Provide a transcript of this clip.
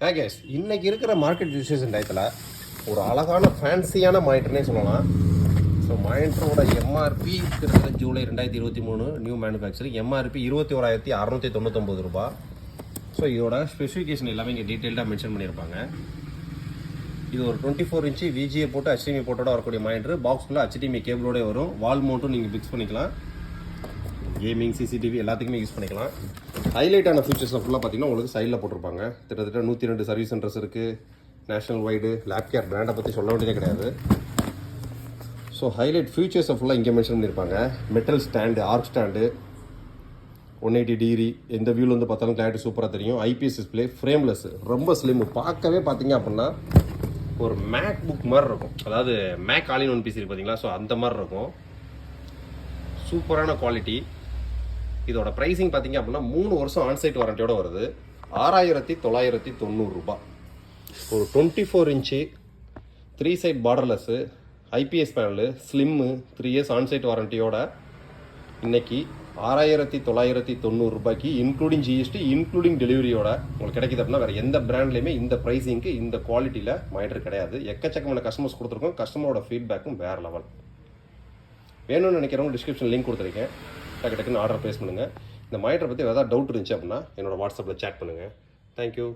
Case இன்றைக்கி இருக்கிற market situation டயத்தில் ஒரு அழகான ஃபேன்சியான மானிட்டர்னே சொல்லலாம். ஸோ மானிட்டரோட எம்ஆர்பி கிட்டத்தட்ட ஜூலை 2023 நியூ மேனுஃபேக்சரிங். எம்ஆர்பி 21,699 ரூபா. ஸோ இதோட ஸ்பெசிஃபிகேஷன் எல்லாமே இங்கே டீட்டெயில்டாக மென்ஷன் பண்ணியிருப்பாங்க. இது ஒரு 24 இன்ச்சு விஜிஏ போட்டு HDMI போட்டோட வரக்கூடிய மானிட்டர். பாக்ஸ்க்குள்ளே HDMI கேபிளோட வரும். வால் மவுண்ட்டும் நீங்கள் ஃபிக்ஸ் பண்ணிக்கலாம். கேமிங், CCTV எல்லாத்துக்குமே யூஸ் பண்ணிக்கலாம். ஹைலைட்டான ஃபீச்சர்ஸ் ஃபுல்லாக பார்த்தீங்கன்னா உங்களுக்கு சைடில் போட்டிருப்பாங்க. கிட்டத்தட்ட 102 சர்வீஸ் சென்டர்ஸ் இருக்குது. நேஷனல் வைடு லேப் கேர் பிராண்டை பற்றி சொல்ல வேண்டியதே கிடையாது. ஸோ ஹைலைட் ஃபீச்சர்ஸை ஃபுல்லாக இங்கே மென்ஷன் பண்ணியிருப்பாங்க. Metal stand, arc stand, 180 degree, எந்த வியூவில் வந்து பார்த்தாலும் கிளாரிட்டி சூப்பராக தெரியும். IPS டிஸ்பிளே, ஃப்ரேம்லெஸ், ரொம்ப ஸ்லிம். பார்க்கவே பார்த்தீங்க அப்படின்னா ஒரு மேக் புக் மாதிரி இருக்கும். அதாவது Mac all in one PC பார்த்தீங்களா, ஸோ அந்த மாதிரி இருக்கும். சூப்பரான குவாலிட்டி. இதோட ப்ரைஸிங் பார்த்தீங்க அப்படின்னா 3 வருஷம் ஆன்சைட் வாரண்டியோட வருது. 6,990 ரூபா. ஒரு 24 inch 3 side borderless, IPS panel, slim, 3 years onsite வாரண்டியோட இன்னைக்கு 6,990 ரூபாய்க்கு இன்க்ளூடிங் GST, இன்க்ளூடிங் டெலிவரியோட உங்களுக்கு கிடைக்குது. அப்படின்னா வேறு எந்த பிராண்ட்லையுமே இந்த ப்ரைஸிங்க்கு இந்த குவாலிட்டியில் மானிட்டர் கிடையாது. எக்கச்சக்கமான கஸ்டமர்ஸ் கொடுத்துருக்கோம். கஸ்டமரோட ஃபீட்பேக்கும் வேறு லெவல். வேணும்னு நினைக்கிறவங்க டிஸ்கிரிப்ஷன் லிங்க் கொடுத்துருக்கேன். டக்குன்னு ஆர்டர் ப்ளேஸ் பண்ணுங்கள். இந்த மானிட்டரை பற்றி ஏதாவது டவுட் இருந்துச்சு அப்படின்னா என்னோட வாட்ஸ்அப்பில் சேட் பண்ணுங்கள். தேங்க்யூ.